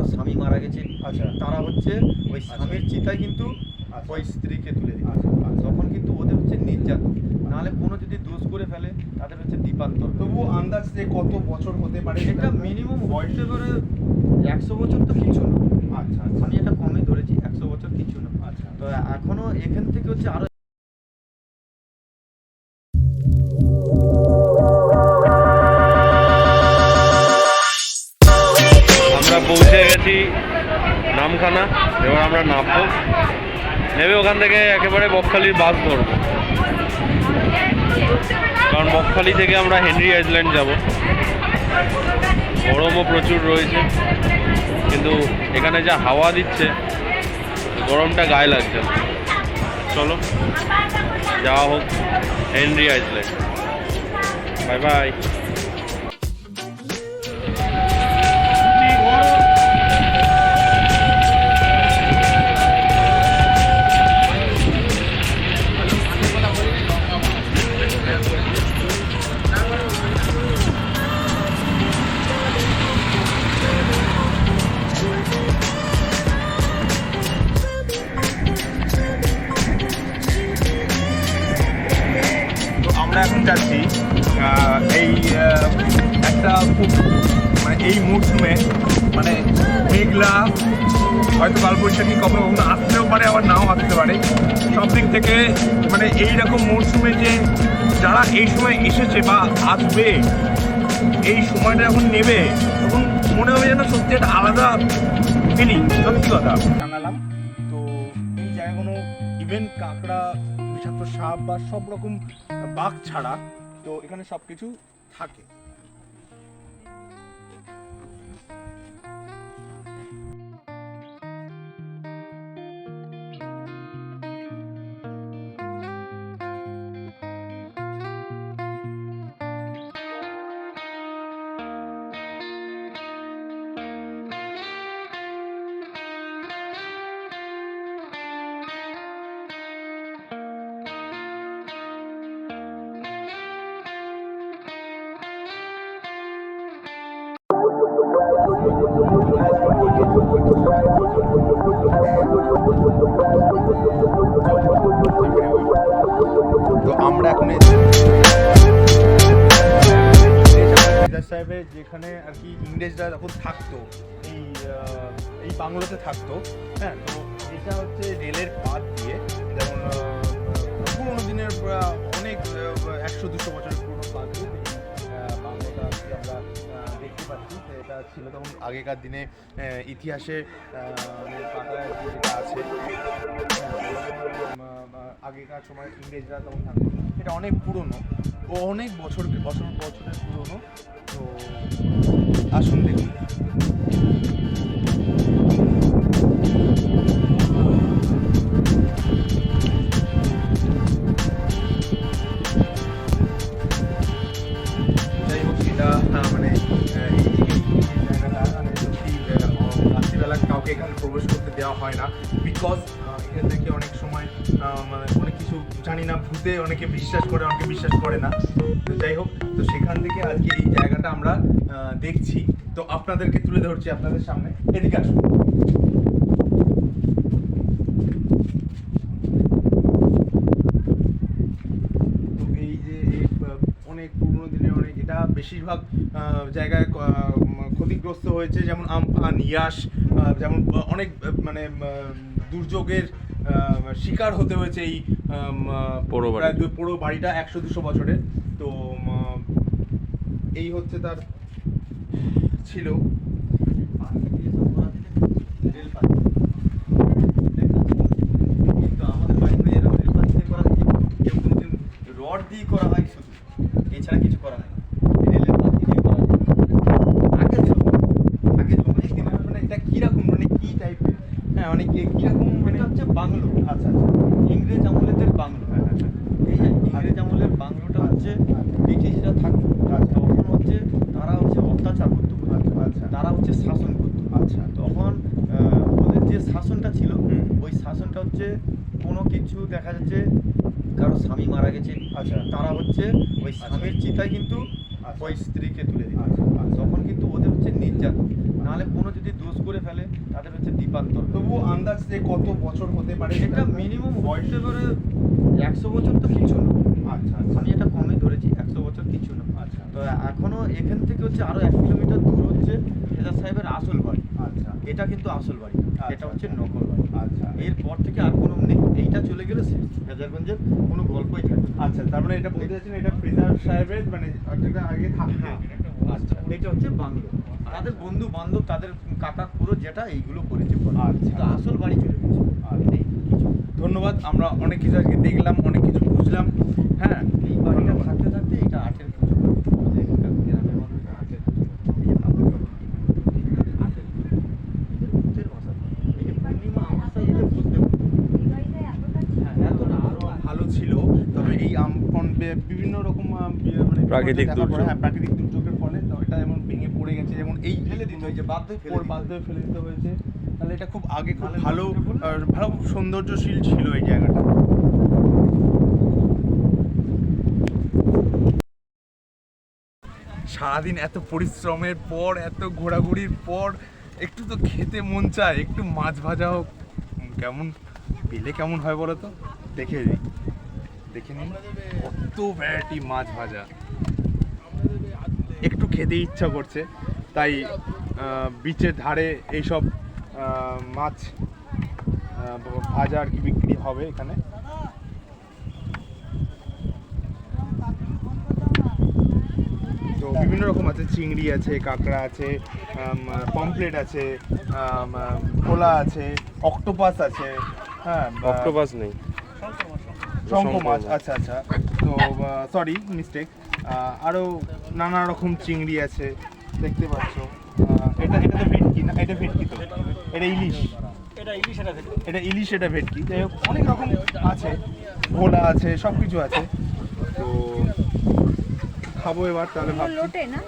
কারো স্বামী মারা গেছে, আচ্ছা তারা হচ্ছে ওই স্বামীর চিতায় কিন্তু আচ্ছা ওই স্ত্রীকে তুলে দিত। আচ্ছা তখন কিন্তু ওদের হচ্ছে নির্যাতন, নাহলে কোনো যদি দোষ করে ফেলে তাদের হচ্ছে দ্বীপান্তর। তবুও আন্দাজ যে কত বছর হতে পারে এটা মিনিমাম বয়সে করে 100 বছর তো কিছু না। আচ্ছা আচ্ছা আমি এটা কমই ধরেছি, 100 বছর কিছু না। আচ্ছা তো এখনো এখান থেকে হচ্ছে আরো আমরা পৌঁছে গেছি নামখানা। এবার আমরা নামবো, নেবে ওখান থেকে একেবারে বকখালির বাস ধরবো, কারণ বকখালি থেকে আমরা হেনরি আইল্যান্ড যাব। গরমও প্রচুর রয়েছে, কিন্তু এখানে যা হাওয়া দিচ্ছে গরমটা গায়ে লাগছে না। চলো যাওয়া হোক হেনরি আইল্যান্ড। Bye bye. আমরা এখন যাচ্ছি একটা খুব মানে এই মরশুমে মানে মেঘলা, হয়তো কালবৈশাখী কখনো কখনো আসতেও পারে, আবার নাও আসতে পারে। সব দিক থেকে মানে এইরকম মরশুমে যে যারা এই সময় এসেছে বা আসবে, এই সময়টা যখন নেবে তখন মনে হবে যেন সত্যি একটা আলাদা ফিলিং। সত্যি কথা জানালাম। তো এই জায়গাগুলো ইভেন কাঁকড়া, বিষাক্ত সাপ বা সব রকম বাঘ ছাড়া তো এখানে সব কিছু থাকে। তো আমরা এখন সাহেবের যেখানে আর কি ইংরেজরা যখন থাকতো, এই বাংলোতে থাকতো। হ্যাঁ, তো এটা হচ্ছে রেলের পাত দিয়ে, যেমন পুরোনো দিনের অনেক 100-200 বছরের পুরোনো পাত দিয়ে বাংলোটা আর কি আমরা দেখতে পাচ্ছি। এটা ছিল তখন আগেকার দিনে ইতিহাসে পাতায় যেটা আছে, আগেকার সময় ইংরেজরা তখন থাকতো। এটা অনেক পুরনো, ও অনেক বছরের পুরনো। তো আসুন দেখুন। যাই হোক, এটা মানে জায়গাটা মানে সত্যি রাত্রিবেলা কাউকে এখানে প্রবেশ করতে দেওয়া হয় না, বিকজ এখান থেকে অনেক সময় মানে অনেক কিছু জানি না, ভূতে অনেকে বিশ্বাস করে, অনেকে বিশ্বাস করে না। তো যাই হোক, তো সেখান থেকে আজকে এই জায়গাটা আমরা দেখছি, তো আপনাদেরকে তুলে ধরছি আপনাদের সামনে। এদিকে আসুন। তো এই যে অনেক পুরোনো দিনের অনেক, এটা বেশিরভাগ জায়গায় ক্ষতিগ্রস্ত হয়েছে, যেমন আমফান, ইয়াস, যেমন অনেক মানে দুর্যোগের শিকার হতে হয়েছে এই পুরো বাড়িটা 100-200 বছরের। তো এই হচ্ছে তার ছিল। কিন্তু আমাদের বাড়িতে এরকম রেলপাত দিয়ে করা হয়েছে, কেউ কোনোদিন রড দিয়ে করা হয় শুধু, এছাড়া কিছু করা হয় না। রেলের পাত দিয়ে করা হয় আগে অনেক দিন। মানে এটা কিরকম, মানে কি টাইপের? হ্যাঁ, অনেক কিরকম মানে এটা হচ্ছে বাংলো। আচ্ছা আচ্ছা, ইংরেজ আমলের বাংলো। এই যে ইংরেজ আমলের বাংলোটা হচ্ছে ব্রিটিশরা থাকতো, তখন হচ্ছে তারা হচ্ছে অত্যাচার করতো, আচ্ছা তারা হচ্ছে শাসন করতো। আচ্ছা, তখন ওদের যে শাসনটা ছিল, ওই শাসনটা হচ্ছে কোনো কিছু দেখা যাচ্ছে কারো স্বামী মারা গেছে, আচ্ছা তারা হচ্ছে ওই স্বামীর চিতায় কিন্তু আচ্ছা ওই স্ত্রীকে তুলে দিত। আচ্ছা, তখন কিন্তু ওদের হচ্ছে নির্যাতন, নাহলে কোনো যদি দোষ করে ফেলে তাদের হচ্ছে দ্বীপান্তর। তবু আন্দাজ যে কত বছর হতে পারে এটা মিনিমাম বয়সে করে 100 বছর তো কিছু না। আচ্ছা আমি এটা কমে ধরেছি, 100 বছর কিছু না। আচ্ছা তো এখনো এখান থেকে হচ্ছে আরো 1 কিলোমিটার দূর হচ্ছে ফেজাজ সাহেবেের আসল বাড়ি। আচ্ছা এটা কিন্তু আসল বাড়ি না, এটা হচ্ছে নকল বাড়ি। আচ্ছা এরপর থেকে আর কোনো নেই, এইটা চলে গেলে শেষ, ফেজারগঞ্জের কোনো গল্পই থাকবে না। আচ্ছা, তার মানে এটা বলতে চাচ্ছেন এটা ফ্রেজার সাহেবের মানে যেটা আগে থাকতো। আচ্ছা এটা হচ্ছে বাংলো, তাদের বন্ধু বান্ধব তাদের কাকা পুরো যেটা এইগুলো করেছে পরে। আচ্ছা। কিন্তু আসল বাড়ি চলে গেছে। আর নেই কিছু। ধন্যবাদ, আমরা অনেক কিছু আজকে দেখলাম, অনেক কিছু বুঝলাম। হ্যাঁ, এই বাড়িটা থাকতে থাকতে এটা আটের পুজো করে। আমাদের এখানকার গ্রামের মানুষ আটের পুজো করে। এই যে ভাবতে পারো, আটের পুজো। এদের ভূতের ভাষা। এই যে পূর্ণিমা আমাশায় এলে বুঝতে পারো। হ্যাঁ, এতটা আরো ভালো ছিল। তবে এই আমফান বিভিন্ন রকম মানে প্রাকৃতিক দেখা দুর্যোগ। পড়ে, হ্যাঁ প্রাকৃতিক দুর্যোগের ফলে তো এটা এমন ভেঙে পড়ে গেছে, যেমন এই ফেলে দিতে হয়েছে, বাধ্য হয়ে ফেলে দিতে বাধ্য হয়ে ফেলে দিতে হয়েছে। তাহলে এটা খুব আগে খুব নাহলে ভালো নষ্ট করলে- ভালো সৌন্দর্যশীল ছিল এই জায়গাটা। সারাদিন এত পরিশ্রমের পর, এত ঘোরাঘুরির পর একটু তো খেতে মন চায়, একটু মাছ ভাজা হোক। কেমন পেলে কেমন হয় বলো তো? দেখে নিই, দেখে নিন কত ভ্যারাইটি মাছ ভাজা, একটু খেতে ইচ্ছা করছে। তাই বিচের ধারে এইসব মাছ ভাজা আর কি বিক্রি হবে এখানে। তো বিভিন্ন রকম আছে, চিংড়ি আছে, কাঁকড়া আছে, পমফ্লেট আছে, ভোলা আছে, অক্টোপাস আছে। হ্যাঁ, অক্টোপাস নেই, শঙ্খ মাছ, আচ্ছা আচ্ছা, তো সরি মিস্টেক। আরও নানা রকম চিংড়ি আছে দেখতে পাচ্ছ। এটা এটা তো ভেটকি না, এটা ভেটকি তো, এটা ইলিশ, এটা ইলিশ, এটা ইলিশ, এটা ভেটকি। যাই হোক অনেক রকম আছে, ভোলা আছে, সব কিছু আছে। তো খাবো এবার তাহলে ভাবছি। লোটে না